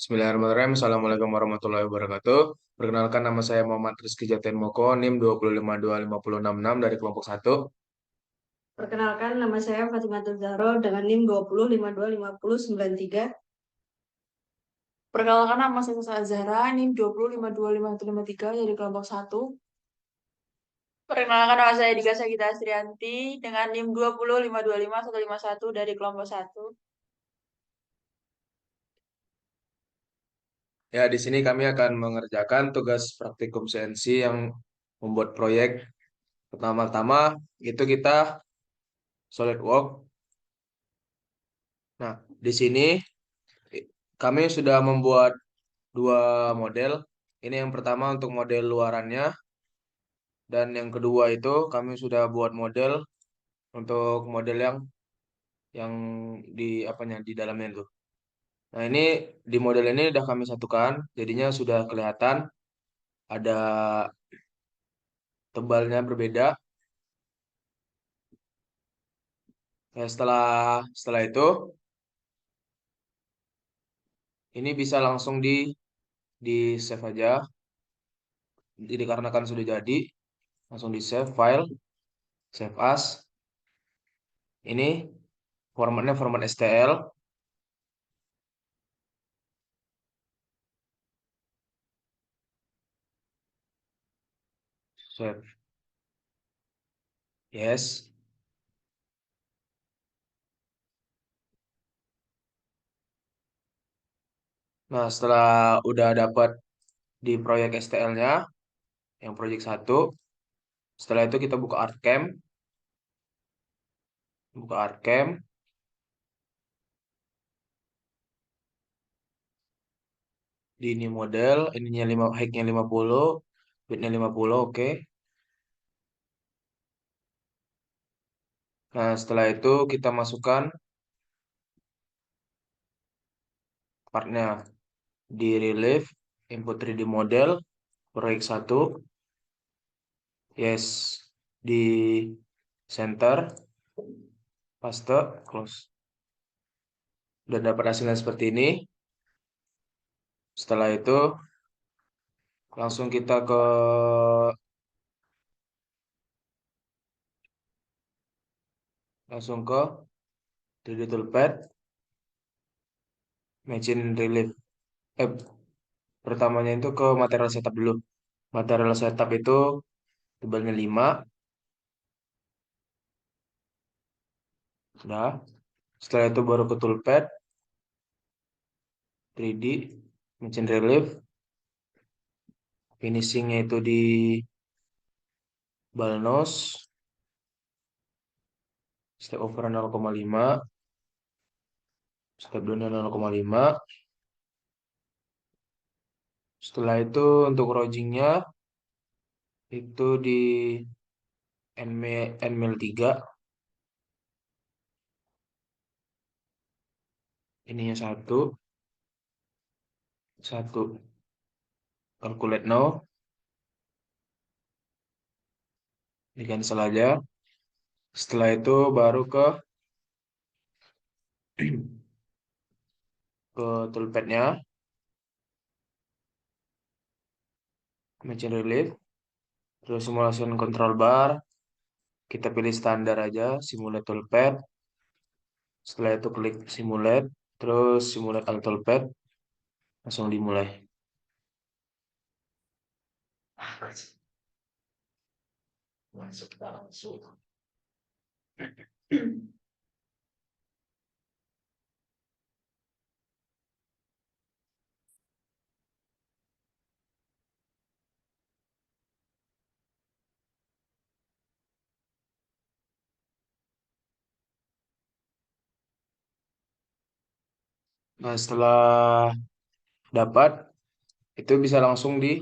Bismillahirrahmanirrahim. Assalamualaikum warahmatullahi wabarakatuh. Perkenalkan nama saya Muhammad Rizky Jatian Moko, NIM 205255066 dari kelompok satu. Perkenalkan, nama saya Fatimah Zahro dengan NIM 2052509093. Perkenalkan, nama saya Zahra, NIM 20525153 dari kelompok satu. Perkenalkan, nama saya Dika Sagita Astrianti dengan NIM 205255151 dari kelompok satu. Ya, di sini kami akan mengerjakan tugas praktikum CNC yang membuat proyek. Pertama-tama itu kita SolidWorks. Nah, di sini kami sudah membuat dua model. Ini yang pertama untuk model luarannya, dan yang kedua itu kami sudah buat model untuk model yang di apanya di dalamnya itu. Nah, ini di model ini udah kami satukan, jadinya sudah kelihatan ada tebalnya berbeda. Ya, setelah itu ini bisa langsung di save aja. Jadi dikarenakan sudah jadi, langsung di save file, save as. Ini formatnya format STL. Save. Yes. Nah, setelah udah dapat di proyek STL-nya, yang proyek satu, setelah itu kita buka ArtCam. Buka ArtCam. Di ini model, ininya 5, height-nya 50, width-nya 50, oke. Nah, setelah itu kita masukkan partnya di relief, input 3D model, proyek satu, yes, di center, paste, close. Udah dapat hasilnya seperti ini. Setelah itu langsung kita langsung ke 3D toolpad, machine relief. Pertamanya itu ke material setup dulu. Material setup itu tebalnya 5. Udah. Setelah itu baru ke toolpad, 3D, machine relief. Finishingnya itu di balnos, step over 0,5, step down 0,5. Setelah itu untuk rougingnya itu di NML 3. Ininya satu calculate now, di cancel aja. Setelah itu baru ke toolpadnya, machine relief, terus simulation control bar, kita pilih standar aja, simulate toolpad. Setelah itu klik simulate, terus simulate all toolpad, langsung dimulai. Masuk langsung. Nah, setelah dapat, itu bisa langsung di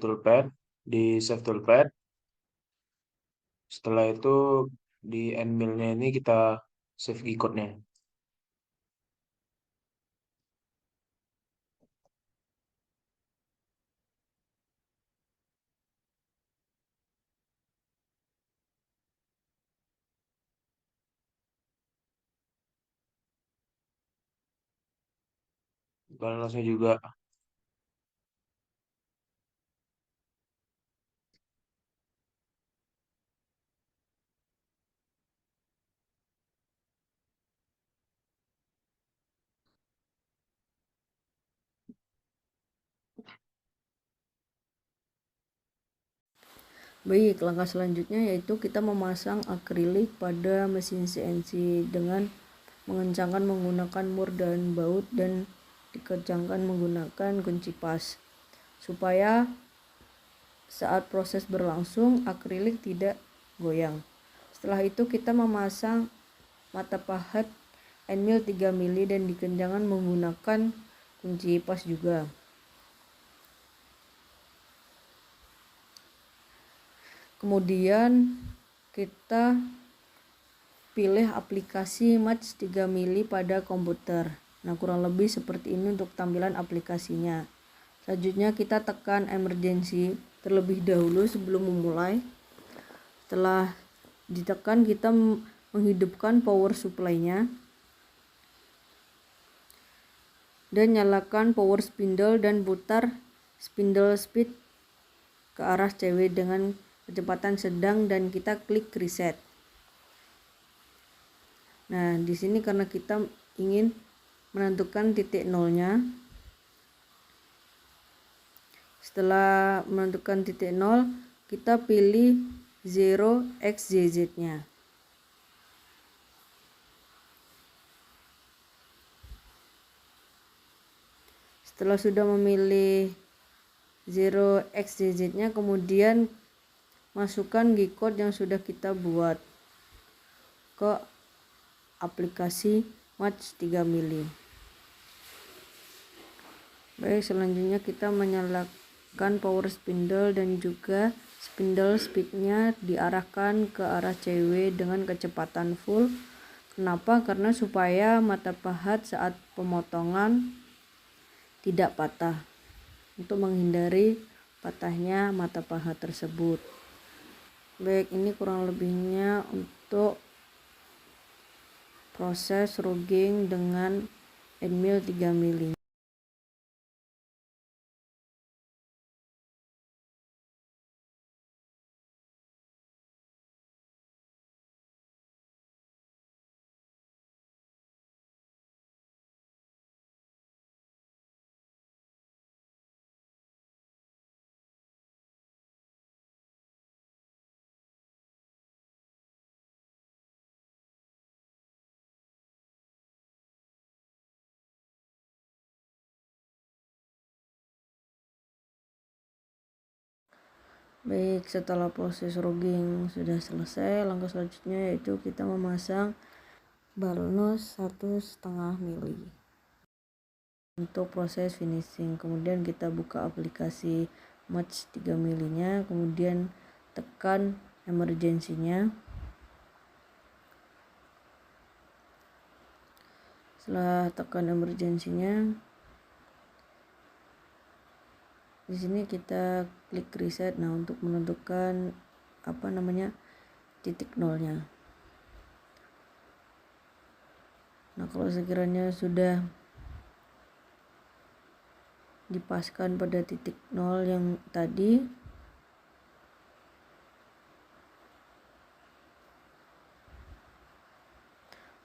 toolpad, di save toolpad. Setelah itu di endmill-nya ini kita save G-code-nya. balasnya juga. Baik, langkah selanjutnya yaitu kita memasang akrilik pada mesin CNC dengan mengencangkan menggunakan mur dan baut dan dikencangkan menggunakan kunci pas supaya saat proses berlangsung akrilik tidak goyang. Setelah itu kita memasang mata pahat end mill 3 mili dan dikencangkan menggunakan kunci pas juga. Kemudian kita pilih aplikasi match 3 mili pada komputer. Nah, kurang lebih seperti ini untuk tampilan aplikasinya. Selanjutnya kita tekan emergency terlebih dahulu sebelum memulai. Setelah ditekan kita menghidupkan power supply-nya dan nyalakan power spindle dan putar spindle speed ke arah CW dengan kecepatan sedang dan kita klik reset. Nah, di sini karena kita ingin menentukan titik nolnya. Setelah menentukan titik nol, kita pilih 0xzz-nya. Setelah sudah memilih 0xzz-nya, kemudian masukkan G-code yang sudah kita buat ke aplikasi match 3 mili. Baik, selanjutnya kita menyalakan power spindle dan juga spindle speednya diarahkan ke arah CW dengan kecepatan full. Kenapa? Karena supaya mata pahat saat pemotongan tidak patah, untuk menghindari patahnya mata pahat tersebut. Baik, ini kurang lebihnya untuk proses rugging dengan end mill 3 mili. Baik, setelah proses rugging sudah selesai, langkah selanjutnya yaitu kita memasang balnos 1,5 mili untuk proses finishing. Kemudian kita buka aplikasi match 3 milinya, kemudian tekan emergency-nya. Setelah tekan emergency-nya, di sini kita klik reset. Nah, untuk menentukan titik nolnya. Nah, kalau sekiranya sudah dipaskan pada titik nol yang tadi,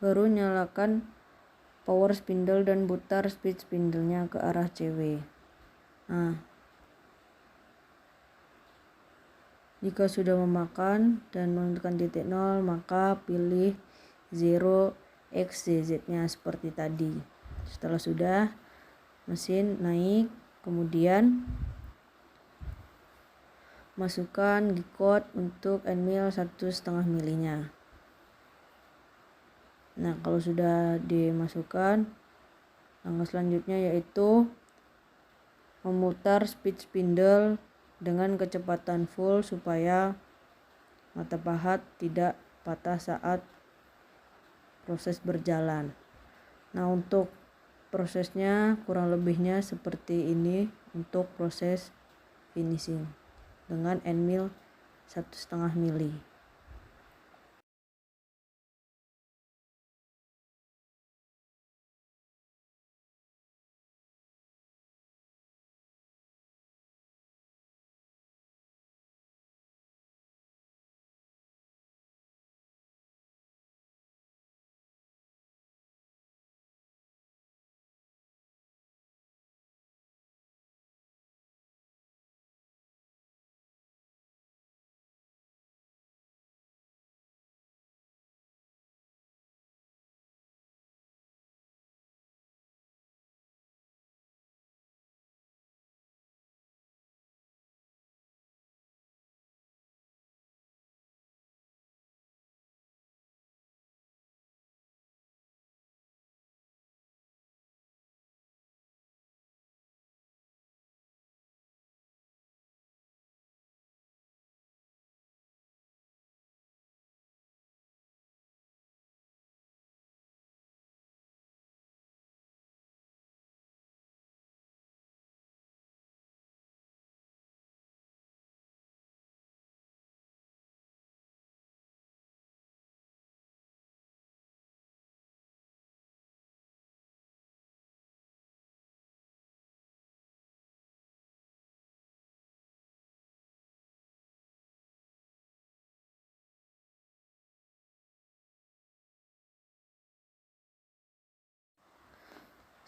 baru nyalakan power spindle dan putar speed spindle-nya ke arah CW. Nah, jika sudah memakan dan menentukan titik nol, maka pilih 0xzz-nya seperti tadi. Setelah sudah, mesin naik, kemudian masukkan G-code untuk end mill 1,5 milinya. Nah, kalau sudah dimasukkan, langkah selanjutnya yaitu memutar speed spindle dengan kecepatan full supaya mata pahat tidak patah saat proses berjalan. Nah, untuk prosesnya kurang lebihnya seperti ini untuk proses finishing dengan end mill 1,5 mili.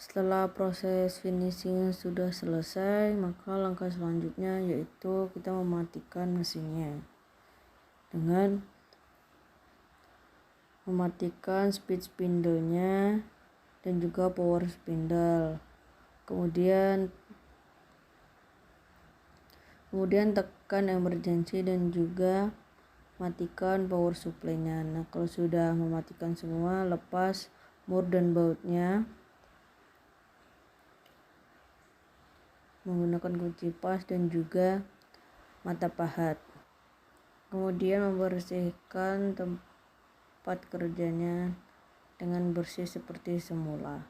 Setelah proses finishing sudah selesai, maka langkah selanjutnya yaitu kita mematikan mesinnya dengan mematikan speed spindle-nya dan juga power spindle. Kemudian tekan emergency dan juga matikan power supply-nya. Nah, kalau sudah mematikan semua, lepas mur dan bautnya menggunakan kunci pas dan juga mata pahat. Kemudian membersihkan tempat kerjanya dengan bersih seperti semula.